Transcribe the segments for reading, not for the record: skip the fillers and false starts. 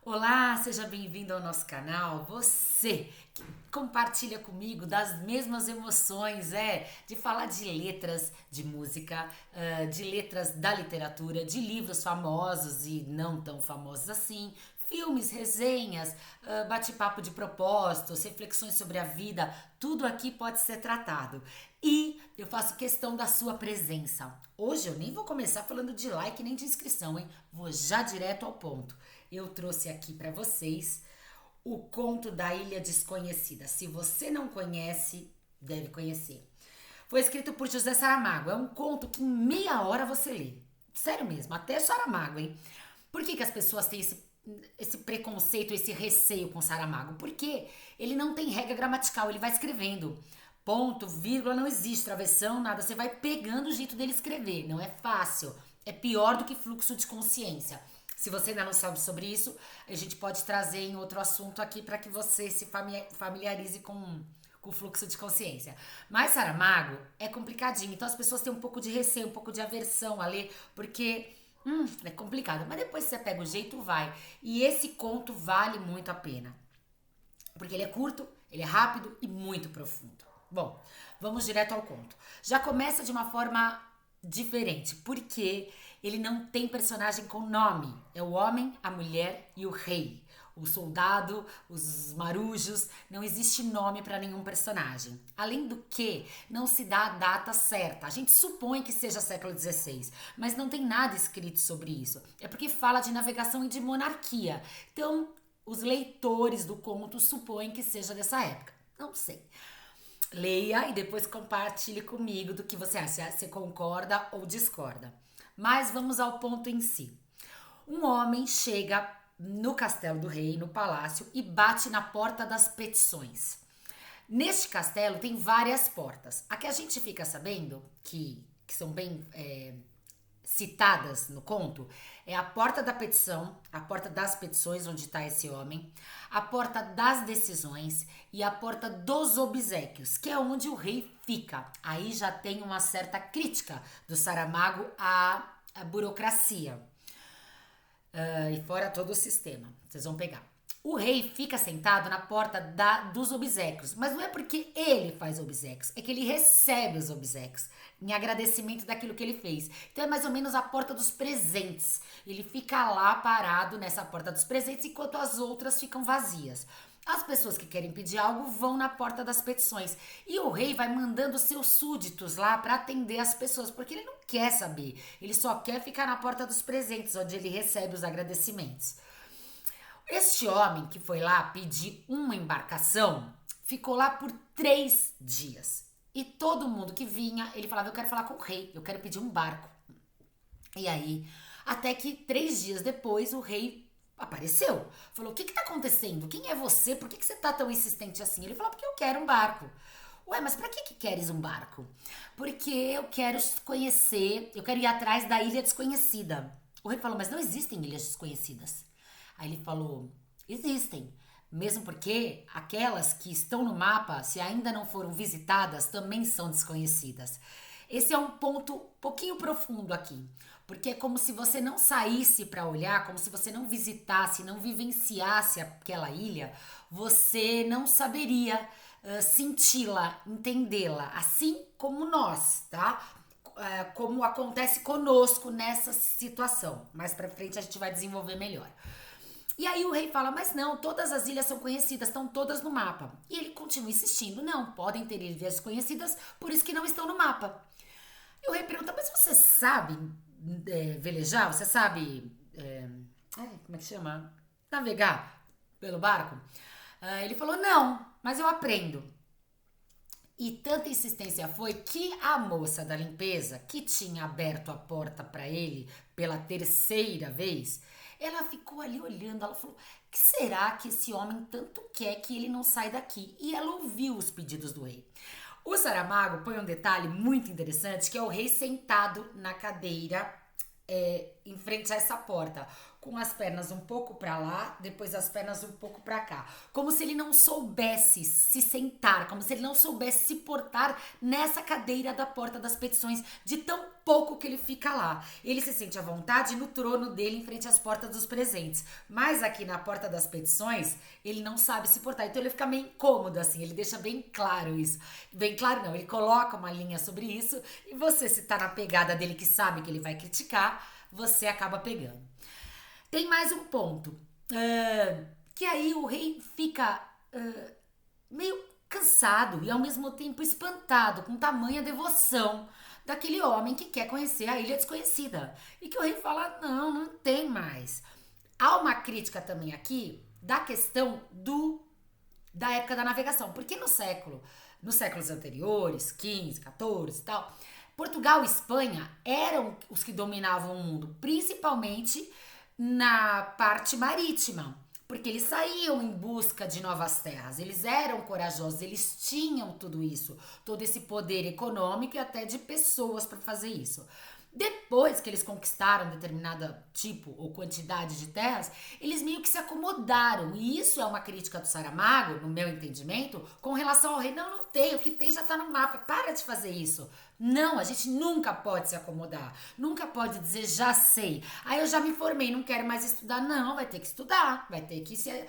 Olá, seja bem-vindo ao nosso canal. Você que compartilha comigo das mesmas emoções, de falar de letras de música, de letras da literatura, de livros famosos e não tão famosos assim, filmes, resenhas, bate-papo de propósitos, reflexões sobre a vida, tudo aqui pode ser tratado. E eu faço questão da sua presença. Hoje eu nem vou começar falando de like nem de inscrição, hein? Vou já direto ao ponto. Eu trouxe aqui para vocês o Conto da Ilha Desconhecida. Se você não conhece, deve conhecer. Foi escrito por José Saramago. É um conto que em meia hora você lê. Sério mesmo, até Saramago, hein? Por que as pessoas têm esse preconceito, esse receio com Saramago? Porque ele não tem regra gramatical, ele vai escrevendo. Ponto, vírgula, não existe, travessão, nada. Você vai pegando o jeito dele escrever. Não é fácil. É pior do que fluxo de consciência. Se você ainda não sabe sobre isso, a gente pode trazer em outro assunto aqui para que você se familiarize com o fluxo de consciência. Mas Saramago é complicadinho, então as pessoas têm um pouco de receio, um pouco de aversão a ler, porque é complicado. Mas depois você pega o jeito, vai. E esse conto vale muito a pena, porque ele é curto, ele é rápido e muito profundo. Bom, vamos direto ao conto. Já começa de uma forma diferente, porque ele não tem personagem com nome. É o homem, a mulher e o rei. O soldado, os marujos, não existe nome para nenhum personagem. Além do que, não se dá a data certa. A gente supõe que seja século XVI, mas não tem nada escrito sobre isso. É porque fala de navegação e de monarquia. Então, os leitores do conto supõem que seja dessa época. Não sei. Leia e depois compartilhe comigo do que você acha, se concorda ou discorda. Mas vamos ao ponto em si. Um homem chega no castelo do rei, no palácio, e bate na porta das petições. Neste castelo tem várias portas. A que a gente fica sabendo, que são bem citadas no conto, é a porta da petição, a porta das petições, onde está esse homem, a porta das decisões e a porta dos obséquios, que é onde o rei fica. Aí já tem uma certa crítica do Saramago à burocracia. E fora todo o sistema. Vocês vão pegar. O rei fica sentado na porta dos obséquios, mas não é porque ele faz obséquios, é que ele recebe os obséquios em agradecimento daquilo que ele fez. Então é mais ou menos a porta dos presentes. Ele fica lá parado nessa porta dos presentes enquanto as outras ficam vazias. As pessoas que querem pedir algo vão na porta das petições. E o rei vai mandando seus súditos lá para atender as pessoas, porque ele não quer saber. Ele só quer ficar na porta dos presentes, onde ele recebe os agradecimentos. Este homem que foi lá pedir uma embarcação ficou lá por 3 dias. E todo mundo que vinha, ele falava: eu quero falar com o rei, eu quero pedir um barco. E aí, até que 3 dias depois, o rei apareceu. Falou: o que tá acontecendo? Quem é você? Por que você tá tão insistente assim? Ele falou: porque eu quero um barco. Ué, mas pra que queres um barco? Porque eu quero conhecer, eu quero ir atrás da ilha desconhecida. O rei falou: mas não existem ilhas desconhecidas. Aí ele falou: existem. Mesmo porque aquelas que estão no mapa, se ainda não foram visitadas, também são desconhecidas. Esse é um ponto um pouquinho profundo aqui, porque é como se você não saísse para olhar, como se você não visitasse, não vivenciasse aquela ilha, você não saberia senti-la, entendê-la, assim como nós, tá? Como acontece conosco nessa situação. Mais para frente a gente vai desenvolver melhor. E aí o rei fala: mas não, todas as ilhas são conhecidas, estão todas no mapa. E ele continua insistindo: não, podem ter ilhas desconhecidas, por isso que não estão no mapa. E o rei pergunta: mas você sabe velejar? Você sabe, como é que chama? Navegar pelo barco? Ele falou: não, mas eu aprendo. E tanta insistência foi que a moça da limpeza, que tinha aberto a porta para ele pela terceira vez, ela ficou ali olhando. Ela falou: que será que esse homem tanto quer que ele não sai daqui? E ela ouviu os pedidos do rei. O Saramago põe um detalhe muito interessante, que é o rei sentado na cadeira em frente a essa porta, com as pernas um pouco para lá, depois as pernas um pouco para cá, como se ele não soubesse se sentar, como se ele não soubesse se portar nessa cadeira da porta das petições, de tão pouco que ele fica lá. Ele se sente à vontade no trono dele em frente às portas dos presentes, mas aqui na porta das petições, ele não sabe se portar, então ele fica meio incômodo assim, ele deixa bem claro isso. Bem claro não, ele coloca uma linha sobre isso e você, se tá na pegada dele que sabe que ele vai criticar, você acaba pegando. Tem mais um ponto, que aí o rei fica meio cansado e ao mesmo tempo espantado com tamanha devoção daquele homem que quer conhecer a Ilha Desconhecida. E que o rei fala, não tem mais. Há uma crítica também aqui da questão da época da navegação, porque nos séculos anteriores, 15, 14 e tal, Portugal e Espanha eram os que dominavam o mundo, principalmente na parte marítima, porque eles saíam em busca de novas terras, eles eram corajosos, eles tinham tudo isso, todo esse poder econômico e até de pessoas para fazer isso. Depois que eles conquistaram determinado tipo ou quantidade de terras, eles meio que se acomodaram. E isso é uma crítica do Saramago, no meu entendimento, com relação ao rei. Não tem, o que tem já está no mapa. Para de fazer isso. Não, a gente nunca pode se acomodar. Nunca pode dizer, já sei. Aí eu já me formei, não quero mais estudar. Não, vai ter que estudar, vai ter que se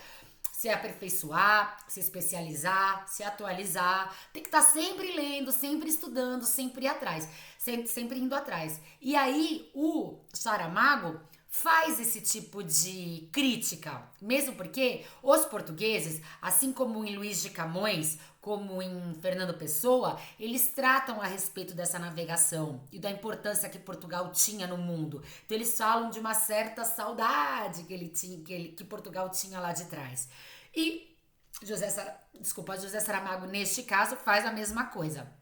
aperfeiçoar, se especializar, se atualizar. Tem que estar sempre lendo, sempre estudando, sempre ir atrás, sempre indo atrás. E aí o Saramago faz esse tipo de crítica, mesmo porque os portugueses, assim como em Luís de Camões, como em Fernando Pessoa, eles tratam a respeito dessa navegação e da importância que Portugal tinha no mundo. Então eles falam de uma certa saudade que Portugal tinha lá de trás. E José Saramago, neste caso, faz a mesma coisa,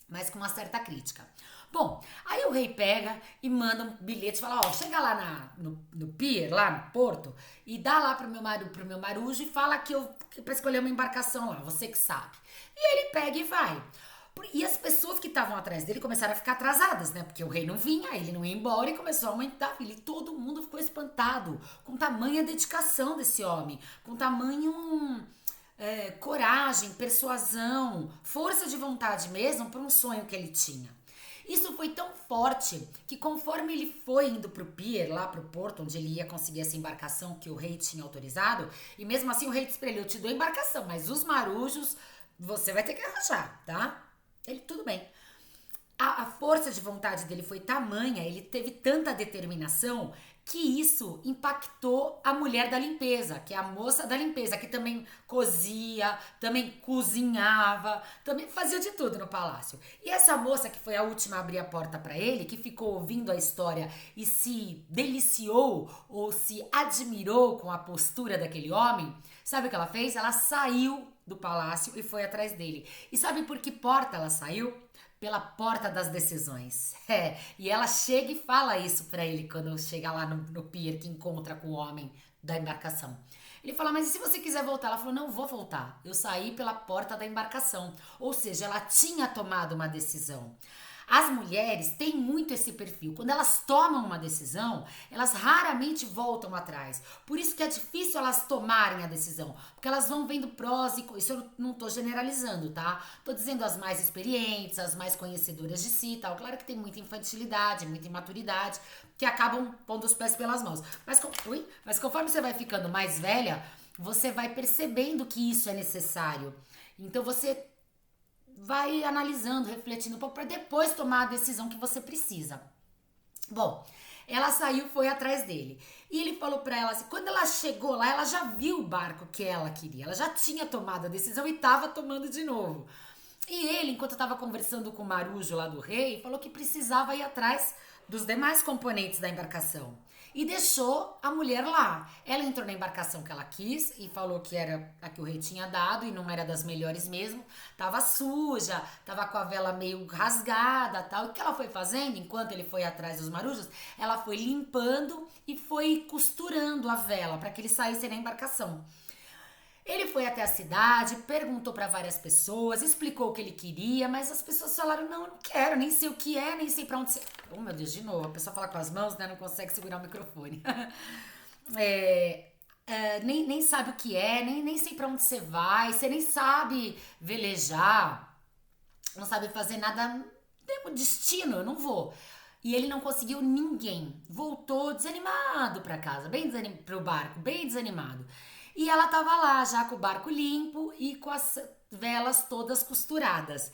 mas com uma certa crítica. Bom, aí o rei pega e manda um bilhete e fala, chega lá no pier, lá no porto, e dá lá pro meu marujo e fala que pra escolher uma embarcação lá, você que sabe. E ele pega e vai. E as pessoas que estavam atrás dele começaram a ficar atrasadas, né? Porque o rei não vinha, ele não ia embora e começou a aumentar a fila. E todo mundo ficou espantado com tamanha dedicação desse homem, com tamanho coragem, persuasão, força de vontade mesmo para um sonho que ele tinha. Isso foi tão forte que conforme ele foi indo pro pier, lá pro porto, onde ele ia conseguir essa embarcação que o rei tinha autorizado, e mesmo assim o rei disse pra ele, eu te dou a embarcação, mas os marujos você vai ter que arranjar, tá? Ele, tudo bem. A força de vontade dele foi tamanha, ele teve tanta determinação que isso impactou a mulher da limpeza, que é a moça da limpeza, que também cozia, também cozinhava, também fazia de tudo no palácio. E essa moça que foi a última a abrir a porta para ele, que ficou ouvindo a história e se deliciou ou se admirou com a postura daquele homem, sabe o que ela fez? Ela saiu do palácio e foi atrás dele. E sabe por que porta ela saiu? Pela porta das decisões. E ela chega e fala isso pra ele quando chega lá no pier que encontra com o homem da embarcação. Ele fala, mas e se você quiser voltar? Ela falou, não vou voltar. Eu saí pela porta da embarcação. Ou seja, ela tinha tomado uma decisão. As mulheres têm muito esse perfil. Quando elas tomam uma decisão, elas raramente voltam atrás. Por isso que é difícil elas tomarem a decisão. Porque elas vão vendo prós e... Isso eu não tô generalizando, tá? Tô dizendo as mais experientes, as mais conhecedoras de si e tal. Claro que tem muita infantilidade, muita imaturidade, que acabam pondo os pés pelas mãos. Mas conforme você vai ficando mais velha, você vai percebendo que isso é necessário. Então você vai analisando, refletindo um pouco para depois tomar a decisão que você precisa. Bom, ela saiu, foi atrás dele. E ele falou para ela assim, quando ela chegou lá, ela já viu o barco que ela queria. Ela já tinha tomado a decisão e estava tomando de novo. E ele, enquanto estava conversando com o marujo lá do rei, falou que precisava ir atrás dos demais componentes da embarcação. E deixou a mulher lá. Ela entrou na embarcação que ela quis e falou que era a que o rei tinha dado e não era das melhores mesmo. Tava suja, tava com a vela meio rasgada, tal. E o que ela foi fazendo enquanto ele foi atrás dos marujos? Ela foi limpando e foi costurando a vela para que ele saísse na embarcação. Ele foi até a cidade, perguntou para várias pessoas, explicou o que ele queria, mas as pessoas falaram: não, eu não quero, nem sei o que é, nem sei para onde você. Oh, meu Deus, de novo, a pessoa fala com as mãos, né? Não consegue segurar o microfone. É, nem sabe o que é, nem sei para onde você vai, você nem sabe velejar, não sabe fazer nada. Tem um destino, eu não vou. E ele não conseguiu ninguém. Voltou desanimado para casa, bem desanimado, pro barco, bem desanimado. E ela tava lá já com o barco limpo e com as velas todas costuradas.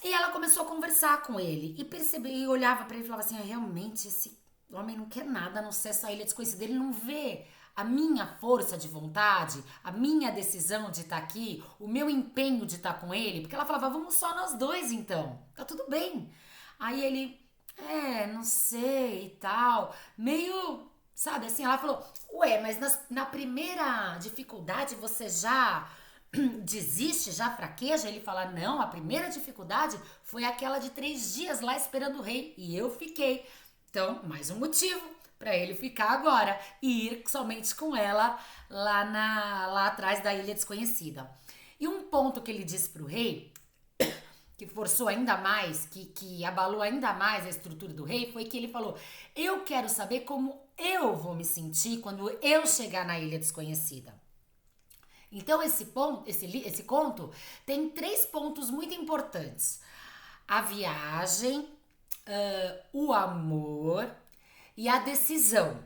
E ela começou a conversar com ele e percebeu, e olhava para ele e falava assim: realmente esse homem não quer nada a não ser essa ilha desconhecida. Ele não vê a minha força de vontade, a minha decisão de estar aqui, o meu empenho de estar com ele. Porque ela falava: vamos só nós dois então, tá tudo bem. Aí ele: não sei e tal, meio, sabe assim. Ela falou: ué, mas na primeira dificuldade você já desiste, já fraqueja? Ele fala: não, a primeira dificuldade foi aquela de 3 dias lá esperando o rei e eu fiquei. Então, mais um motivo para ele ficar agora e ir somente com ela lá atrás da ilha desconhecida. E um ponto que ele disse pro rei, que forçou ainda mais, que abalou ainda mais a estrutura do rei, foi que ele falou: eu quero saber como eu vou me sentir quando eu chegar na ilha desconhecida. Então esse conto tem 3 pontos muito importantes: a viagem, o amor e a decisão.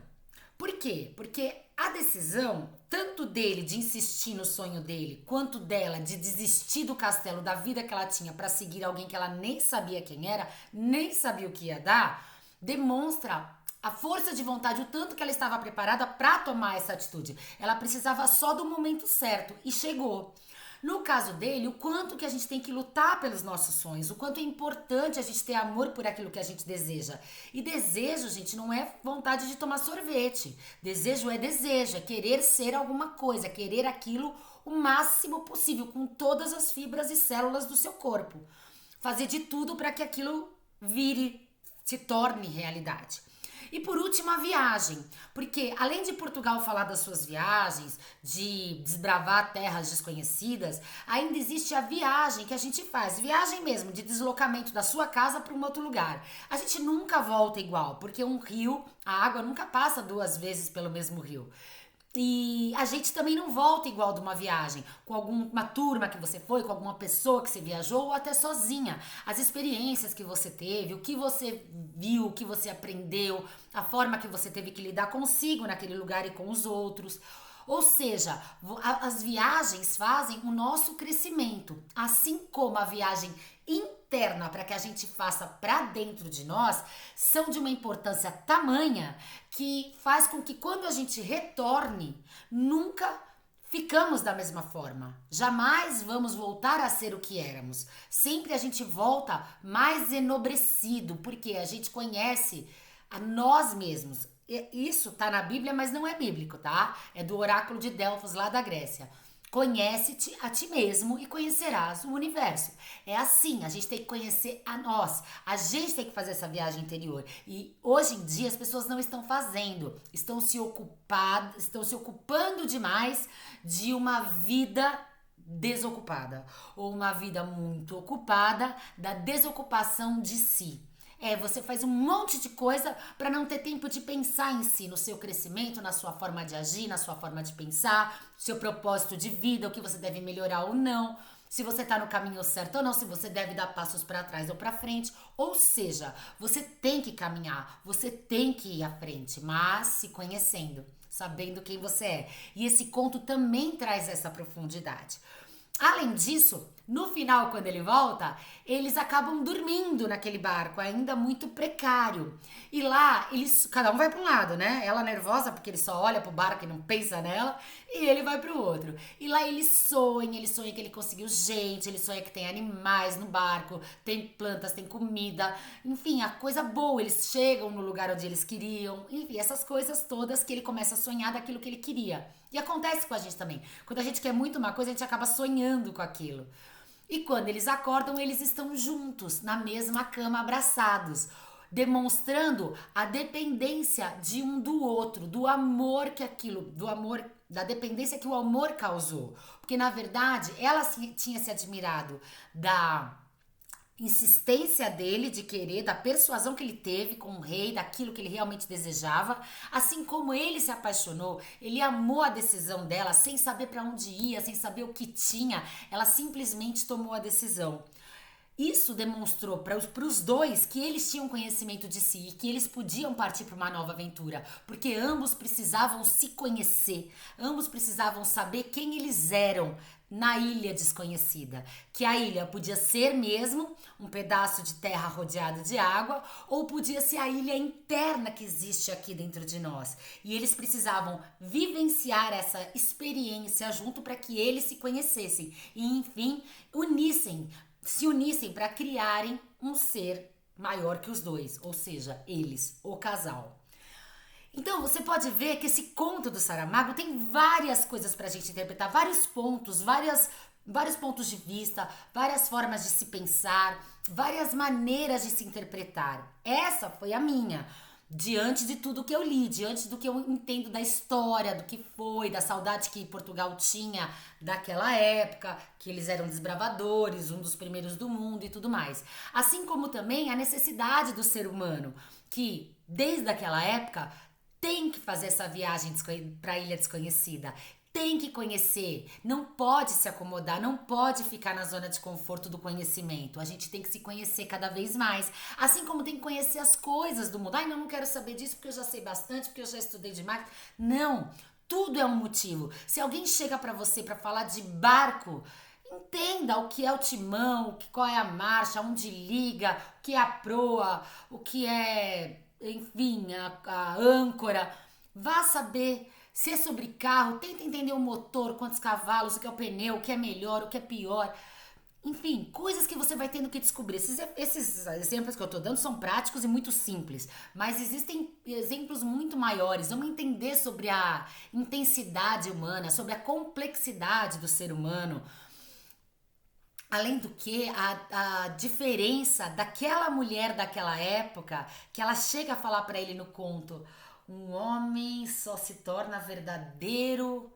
Por quê? Porque a decisão, tanto dele de insistir no sonho dele, quanto dela de desistir do castelo, da vida que ela tinha para seguir alguém que ela nem sabia quem era, nem sabia o que ia dar, demonstra a força de vontade, o tanto que ela estava preparada para tomar essa atitude. Ela precisava só do momento certo e chegou. No caso dele, o quanto que a gente tem que lutar pelos nossos sonhos, o quanto é importante a gente ter amor por aquilo que a gente deseja. E desejo, gente, não é vontade de tomar sorvete. Desejo, é querer ser alguma coisa, querer aquilo o máximo possível, com todas as fibras e células do seu corpo. Fazer de tudo para que aquilo vire, se torne realidade. E por último, a viagem, porque além de Portugal falar das suas viagens, de desbravar terras desconhecidas, ainda existe a viagem que a gente faz, viagem mesmo, de deslocamento da sua casa para um outro lugar. A gente nunca volta igual, porque um rio, a água nunca passa 2 vezes pelo mesmo rio. E a gente também não volta igual de uma viagem, com alguma turma que você foi, com alguma pessoa que você viajou ou até sozinha. As experiências que você teve, o que você viu, o que você aprendeu, a forma que você teve que lidar consigo naquele lugar e com os outros. Ou seja, as viagens fazem o nosso crescimento, assim como a viagem interna para que a gente faça para dentro de nós, são de uma importância tamanha que faz com que quando a gente retorne, nunca ficamos da mesma forma. Jamais vamos voltar a ser o que éramos. Sempre a gente volta mais enobrecido, porque a gente conhece a nós mesmos. Isso tá na Bíblia, mas não é bíblico, tá? É do oráculo de Delfos, lá da Grécia. Conhece-te a ti mesmo e conhecerás o universo. É assim, a gente tem que conhecer a nós. A gente tem que fazer essa viagem interior. E hoje em dia as pessoas não estão fazendo. Estão se ocupando demais de uma vida desocupada. Ou uma vida muito ocupada da desocupação de si. Você faz um monte de coisa para não ter tempo de pensar em si, no seu crescimento, na sua forma de agir, na sua forma de pensar, seu propósito de vida, o que você deve melhorar ou não, se você tá no caminho certo ou não, se você deve dar passos para trás ou para frente. Ou seja, você tem que caminhar, você tem que ir à frente, mas se conhecendo, sabendo quem você é. E esse conto também traz essa profundidade. Além disso, no final, quando ele volta, eles acabam dormindo naquele barco, ainda muito precário. E lá, cada um vai para um lado, né? Ela nervosa, porque ele só olha pro barco e não pensa nela, e ele vai pro outro. E lá ele sonha que ele conseguiu gente, ele sonha que tem animais no barco, tem plantas, tem comida, enfim, a coisa boa. Eles chegam no lugar onde eles queriam, enfim, essas coisas todas que ele começa a sonhar daquilo que ele queria. E acontece com a gente também. Quando a gente quer muito uma coisa, a gente acaba sonhando com aquilo. E quando eles acordam, eles estão juntos, na mesma cama, abraçados. demonstrando a dependência de um do outro, do amor que aquilo, do amor, da dependência que o amor causou. Porque na verdade ela tinha se admirado da insistência dele de querer, da persuasão que ele teve com o rei, daquilo que ele realmente desejava, assim como ele se apaixonou, ele amou a decisão dela, sem saber para onde ia, sem saber o que tinha, ela simplesmente tomou a decisão. Isso demonstrou para os dois que eles tinham conhecimento de si e que eles podiam partir para uma nova aventura, porque ambos precisavam se conhecer, ambos precisavam saber quem eles eram na ilha desconhecida, que a ilha podia ser mesmo um pedaço de terra rodeado de água, ou podia ser a ilha interna que existe aqui dentro de nós. E eles precisavam vivenciar essa experiência junto para que eles se conhecessem e, enfim, se unissem para criarem um ser maior que os dois, ou seja, eles, o casal. Então, você pode ver que esse conto do Saramago tem várias coisas pra gente interpretar, vários pontos, vários pontos de vista, várias formas de se pensar, várias maneiras de se interpretar. Essa foi a minha, diante de tudo que eu li, diante do que eu entendo da história, do que foi, da saudade que Portugal tinha daquela época, que eles eram desbravadores, um dos primeiros do mundo e tudo mais. Assim como também a necessidade do ser humano, que desde aquela época tem que fazer essa viagem para a Ilha Desconhecida, tem que conhecer, não pode se acomodar, não pode ficar na zona de conforto do conhecimento. A gente tem que se conhecer cada vez mais, assim como tem que conhecer as coisas do mundo. Ai, não quero saber disso porque eu já sei bastante, porque eu já estudei demais. Não, tudo é um motivo. Se alguém chega para você para falar de barco, entenda o que é o timão, qual é a marcha, onde liga, o que é a proa, o que é, enfim, a âncora. Vá saber. Se é sobre carro, tenta entender o motor, quantos cavalos, o que é o pneu, o que é melhor, o que é pior. Enfim, coisas que você vai tendo que descobrir. Esses exemplos que eu tô dando são práticos e muito simples, mas existem exemplos muito maiores. Vamos entender sobre a intensidade humana, sobre a complexidade do ser humano. Além do que, a diferença daquela mulher daquela época, que ela chega a falar para ele no conto: um homem só se torna verdadeiro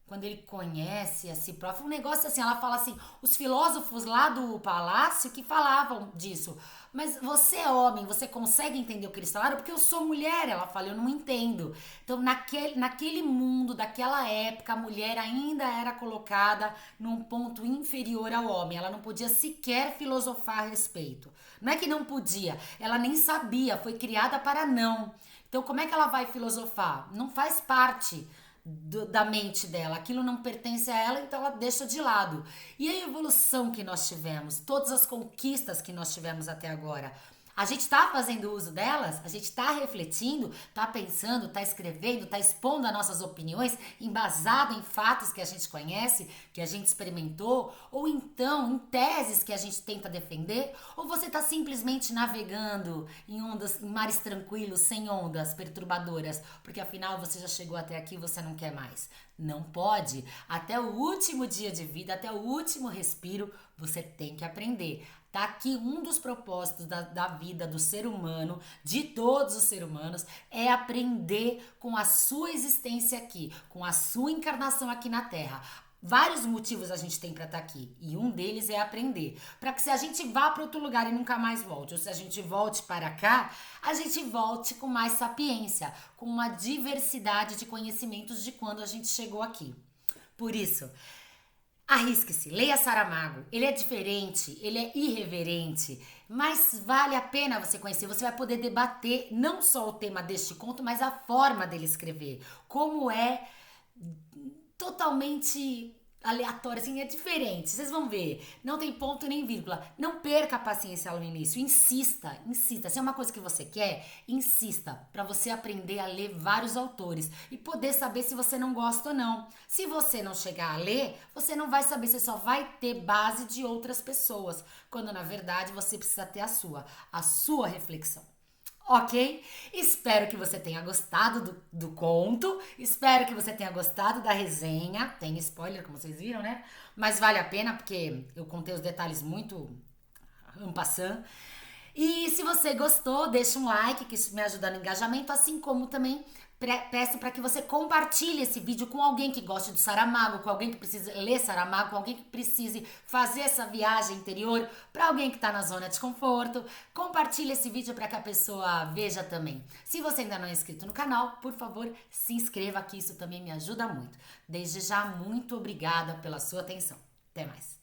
quando ele conhece a si próprio. Um negócio assim, ela fala assim, os filósofos lá do palácio que falavam disso. Mas você é homem, você consegue entender o que eles falaram? Porque eu sou mulher, ela fala, eu não entendo. Então, naquele mundo, daquela época, a mulher ainda era colocada num ponto inferior ao homem. Ela não podia sequer filosofar a respeito. Não é que não podia, ela nem sabia, foi criada para não. Então, como é que ela vai filosofar? Não faz parte da mente dela, aquilo não pertence a ela, então ela deixa de lado. E a evolução que nós tivemos, todas as conquistas que nós tivemos até agora, a gente tá fazendo uso delas? A gente tá refletindo, tá pensando, tá escrevendo, tá expondo as nossas opiniões, embasado em fatos que a gente conhece, que a gente experimentou, ou então em teses que a gente tenta defender? Ou você tá simplesmente navegando em ondas, em mares tranquilos, sem ondas perturbadoras, porque afinal você já chegou até aqui e você não quer mais? Não pode. Até o último dia de vida, até o último respiro, você tem que aprender. Tá aqui um dos propósitos da vida do ser humano, de todos os seres humanos, é aprender com a sua existência aqui, com a sua encarnação aqui na Terra. Vários motivos a gente tem para estar aqui, e um deles é aprender. Para que se a gente vá para outro lugar e nunca mais volte, ou se a gente volte para cá, a gente volte com mais sapiência, com uma diversidade de conhecimentos de quando a gente chegou aqui. Por isso, arrisque-se, leia Saramago. Ele é diferente, ele é irreverente, mas vale a pena você conhecer. Você vai poder debater não só o tema deste conto, mas a forma dele escrever. Como é totalmente aleatório, assim, é diferente. Vocês vão ver, não tem ponto nem vírgula. Não perca a paciência no início, insista, insista. Se é uma coisa que você quer, insista, para você aprender a ler vários autores e poder saber se você não gosta ou não. Se você não chegar a ler, você não vai saber, você só vai ter base de outras pessoas, quando na verdade você precisa ter a sua reflexão. Ok? Espero que você tenha gostado do conto, espero que você tenha gostado da resenha. Tem spoiler, como vocês viram, né? Mas vale a pena porque eu contei os detalhes muito en passant. E se você gostou, deixa um like, que isso me ajuda no engajamento, assim como também peço para que você compartilhe esse vídeo com alguém que goste do Saramago, com alguém que precise ler Saramago, com alguém que precise fazer essa viagem interior, para alguém que está na zona de conforto. Compartilhe esse vídeo para que a pessoa veja também. Se você ainda não é inscrito no canal, por favor, se inscreva, que isso também me ajuda muito. Desde já, muito obrigada pela sua atenção. Até mais.